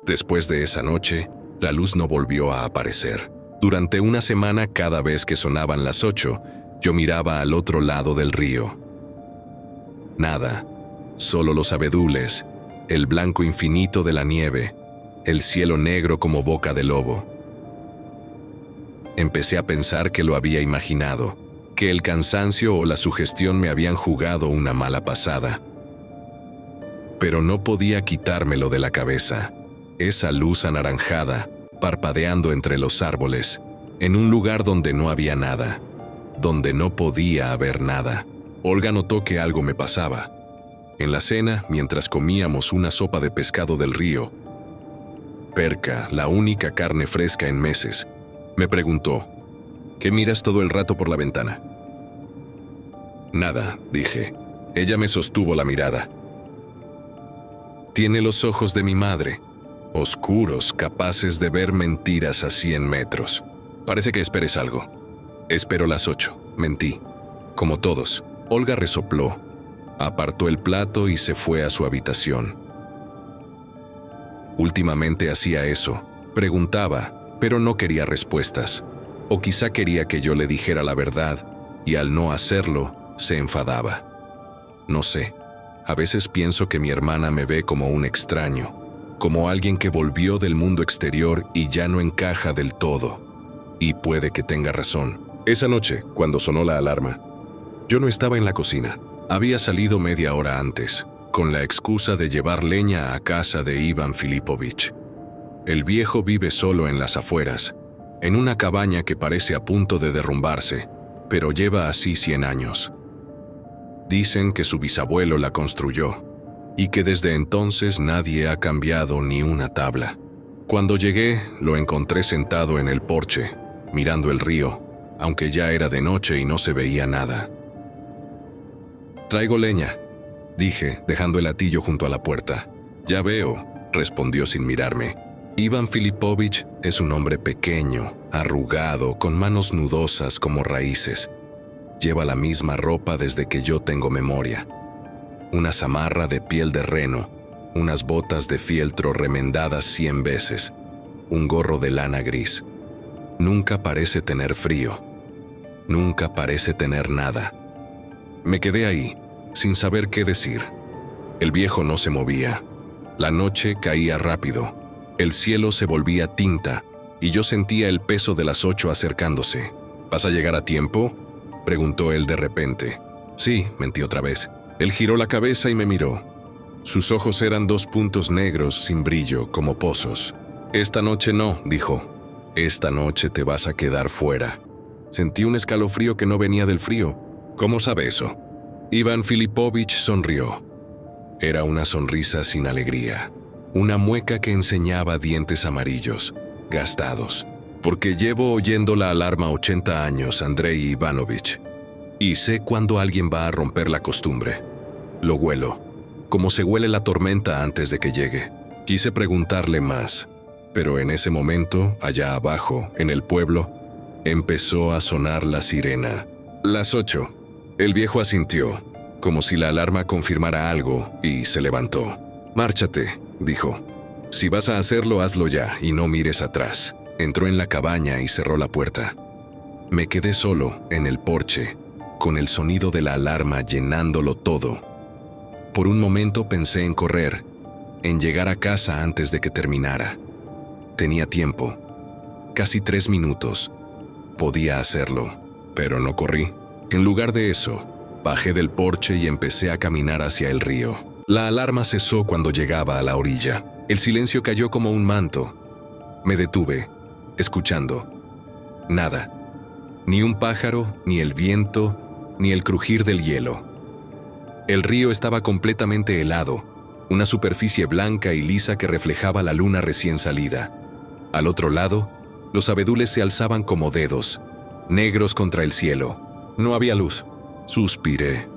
Después de esa noche, la luz no volvió a aparecer. Durante una semana, cada vez que sonaban las 8, yo miraba al otro lado del río. Nada, solo los abedules, el blanco infinito de la nieve, el cielo negro como boca de lobo. Empecé a pensar que lo había imaginado, que el cansancio o la sugestión me habían jugado una mala pasada. Pero no podía quitármelo de la cabeza. Esa luz anaranjada, parpadeando entre los árboles, en un lugar donde no había nada, donde no podía haber nada. Olga notó que algo me pasaba. En la cena, mientras comíamos una sopa de pescado del río, perca, la única carne fresca en meses, me preguntó, ¿qué miras todo el rato por la ventana? Nada, dije. Ella me sostuvo la mirada. Tiene los ojos de mi madre, oscuros, capaces de ver mentiras a 100 metros. Parece que esperes algo. Espero las 8, mentí. Como todos, Olga resopló, apartó el plato y se fue a su habitación. Últimamente hacía eso, preguntaba, pero no quería respuestas. O quizá quería que yo le dijera la verdad, y al no hacerlo, se enfadaba. No sé, a veces pienso que mi hermana me ve como un extraño, como alguien que volvió del mundo exterior y ya no encaja del todo. Y puede que tenga razón. Esa noche, cuando sonó la alarma, yo no estaba en la cocina. Había salido media hora antes, con la excusa de llevar leña a casa de Iván Filipovich. El viejo vive solo en las afueras, en una cabaña que parece a punto de derrumbarse, pero lleva así 100 años. Dicen que su bisabuelo la construyó, y que desde entonces nadie ha cambiado ni una tabla. Cuando llegué, lo encontré sentado en el porche, mirando el río, aunque ya era de noche y no se veía nada. «Traigo leña», dije, dejando el hatillo junto a la puerta. «Ya veo», respondió sin mirarme. Iván Filipovich es un hombre pequeño, arrugado, con manos nudosas como raíces. Lleva la misma ropa desde que yo tengo memoria. Una zamarra de piel de reno, unas botas de fieltro remendadas 100 veces, un gorro de lana gris. Nunca parece tener frío. Nunca parece tener nada. Me quedé ahí, sin saber qué decir. El viejo no se movía. La noche caía rápido. El cielo se volvía tinta y yo sentía el peso de las 8 acercándose. «¿Vas a llegar a tiempo?», preguntó él de repente. «Sí», mentí otra vez. Él giró la cabeza y me miró. Sus ojos eran 2 puntos negros sin brillo, como pozos. «Esta noche no», dijo. «Esta noche te vas a quedar fuera». Sentí un escalofrío que no venía del frío. «¿Cómo sabe eso?». Iván Filipovich sonrió. Era una sonrisa sin alegría. Una mueca que enseñaba dientes amarillos, gastados. «Porque llevo oyendo la alarma 80 años, Andrei Ivanovich. Y sé cuándo alguien va a romper la costumbre. Lo huelo, como se huele la tormenta antes de que llegue». Quise preguntarle más, pero en ese momento, allá abajo, en el pueblo, empezó a sonar la sirena. Las 8. El viejo asintió, como si la alarma confirmara algo, y se levantó. «Márchate», dijo. «Si vas a hacerlo, hazlo ya y no mires atrás». Entró en la cabaña y cerró la puerta. Me quedé solo, en el porche, con el sonido de la alarma llenándolo todo. Por un momento pensé en correr, en llegar a casa antes de que terminara. Tenía tiempo, casi 3 minutos. Podía hacerlo, pero no corrí. En lugar de eso, bajé del porche y empecé a caminar hacia el río. La alarma cesó cuando llegaba a la orilla. El silencio cayó como un manto. Me detuve, escuchando. Nada. Ni un pájaro, ni el viento, ni el crujir del hielo. El río estaba completamente helado, una superficie blanca y lisa que reflejaba la luna recién salida. Al otro lado, los abedules se alzaban como dedos, negros contra el cielo. No había luz. Suspiré.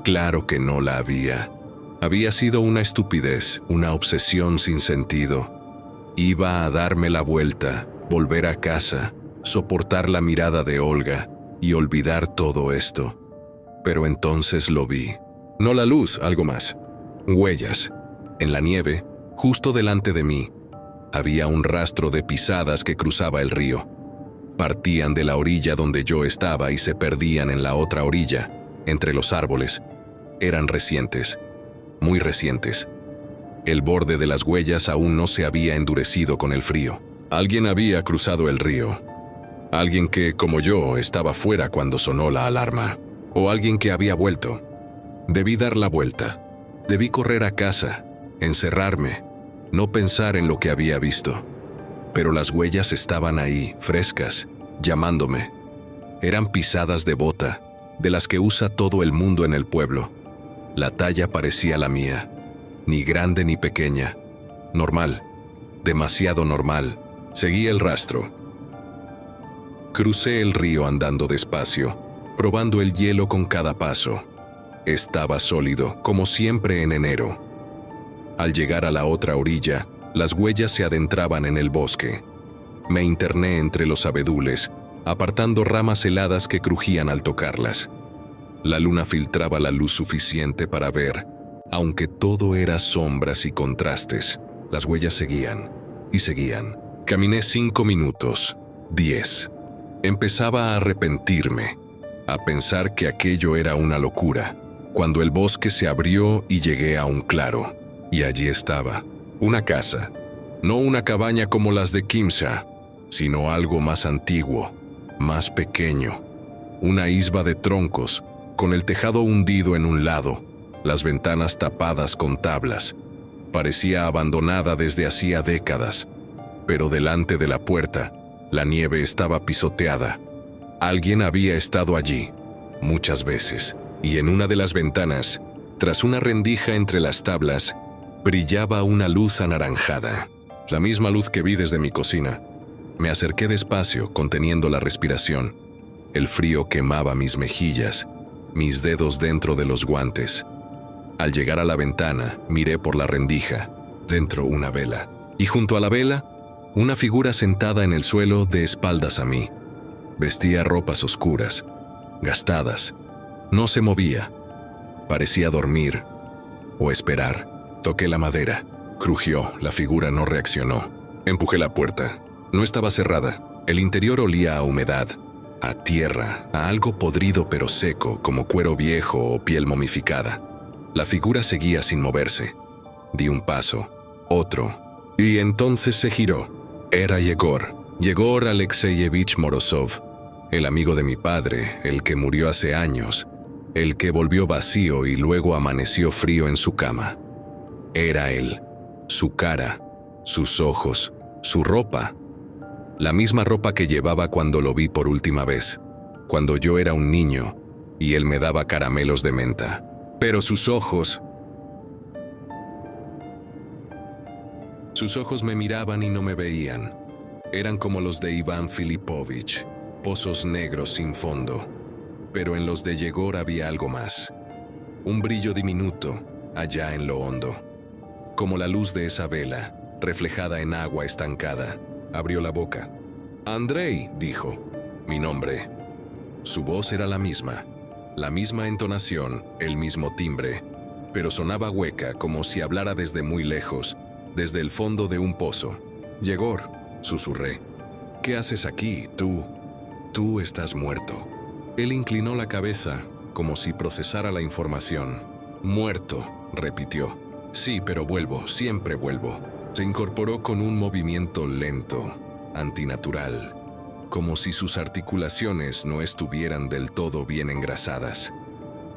Claro que no la había. Había sido una estupidez, una obsesión sin sentido. Iba a darme la vuelta, volver a casa, soportar la mirada de Olga y olvidar todo esto. Pero entonces lo vi. No la luz, algo más. Huellas. En la nieve, justo delante de mí. Había un rastro de pisadas que cruzaba el río. Partían de la orilla donde yo estaba y se perdían en la otra orilla, entre los árboles. Eran recientes, muy recientes. El borde de las huellas aún no se había endurecido con el frío. Alguien había cruzado el río. Alguien que, como yo, estaba fuera cuando sonó la alarma. O alguien que había vuelto. Debí dar la vuelta. Debí correr a casa, encerrarme, no pensar en lo que había visto. Pero las huellas estaban ahí, frescas, llamándome. Eran pisadas de bota, de las que usa todo el mundo en el pueblo. La talla parecía la mía, ni grande ni pequeña. Normal, demasiado normal. Seguí el rastro. Crucé el río andando despacio, probando el hielo con cada paso. Estaba sólido, como siempre en enero. Al llegar a la otra orilla, las huellas se adentraban en el bosque. Me interné entre los abedules, apartando ramas heladas que crujían al tocarlas. La luna filtraba la luz suficiente para ver, aunque todo era sombras y contrastes. Las huellas seguían, y seguían. Caminé 5 minutos, 10. Empezaba a arrepentirme, a pensar que aquello era una locura, cuando el bosque se abrió y llegué a un claro. Y allí estaba, una casa. No una cabaña como las de Kimsa, sino algo más antiguo, más pequeño. Una isba de troncos, con el tejado hundido en un lado, las ventanas tapadas con tablas. Parecía abandonada desde hacía décadas, pero delante de la puerta, la nieve estaba pisoteada. Alguien había estado allí, muchas veces, y en una de las ventanas, tras una rendija entre las tablas, brillaba una luz anaranjada, la misma luz que vi desde mi cocina. Me acerqué despacio, conteniendo la respiración. El frío quemaba mis mejillas, mis dedos dentro de los guantes. Al llegar a la ventana, miré por la rendija, dentro una vela, y junto a la vela, una figura sentada en el suelo de espaldas a mí. Vestía ropas oscuras, gastadas. No se movía. Parecía dormir o esperar. Toqué la madera. Crujió, la figura no reaccionó. Empujé la puerta. No estaba cerrada. El interior olía a humedad, a tierra, a algo podrido pero seco, como cuero viejo o piel momificada. La figura seguía sin moverse. Di un paso, otro, y entonces se giró. Era Yegor Alexeyevich Morozov, el amigo de mi padre, el que murió hace años, el que volvió vacío y luego amaneció frío en su cama. Era él, su cara, sus ojos, su ropa. La misma ropa que llevaba cuando lo vi por última vez, cuando yo era un niño y él me daba caramelos de menta. Pero sus ojos me miraban y no me veían. Eran como los de Iván Filipovich, pozos negros sin fondo. Pero en los de Yegor había algo más. Un brillo diminuto, allá en lo hondo. Como la luz de esa vela, reflejada en agua estancada. Abrió la boca. «Andrei», dijo. Mi nombre. Su voz era la misma entonación, el mismo timbre, pero sonaba hueca, como si hablara desde muy lejos, desde el fondo de un pozo. «Yegor», susurré. «¿Qué haces aquí? Tú estás muerto». Él inclinó la cabeza, como si procesara la información. «Muerto», repitió. «Sí, pero vuelvo, siempre vuelvo». Se incorporó con un movimiento lento, antinatural, como si sus articulaciones no estuvieran del todo bien engrasadas.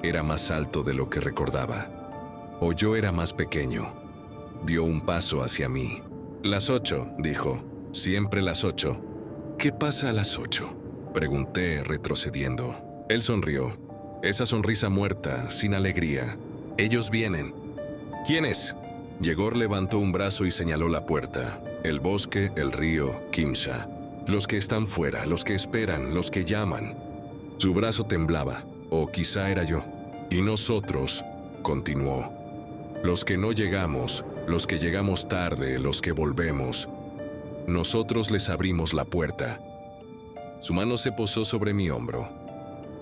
Era más alto de lo que recordaba. O yo era más pequeño. Dio un paso hacia mí. «Las 8», dijo. «Siempre las 8». «¿Qué pasa a las 8?» pregunté, retrocediendo. Él sonrió. Esa sonrisa muerta, sin alegría. «Ellos vienen». «¿Quiénes?» Yegor levantó un brazo y señaló la puerta. El bosque, el río, Kimsa. Los que están fuera, los que esperan, los que llaman. Su brazo temblaba, o quizá era yo. Y nosotros, continuó. Los que no llegamos, los que llegamos tarde, los que volvemos. Nosotros les abrimos la puerta. Su mano se posó sobre mi hombro.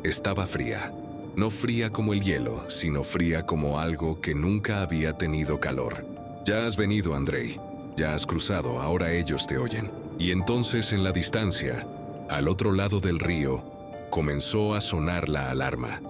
Estaba fría. No fría como el hielo, sino fría como algo que nunca había tenido calor. «Ya has venido, Andrei». Ya has cruzado, ahora ellos te oyen. Y entonces en la distancia, al otro lado del río, comenzó a sonar la alarma.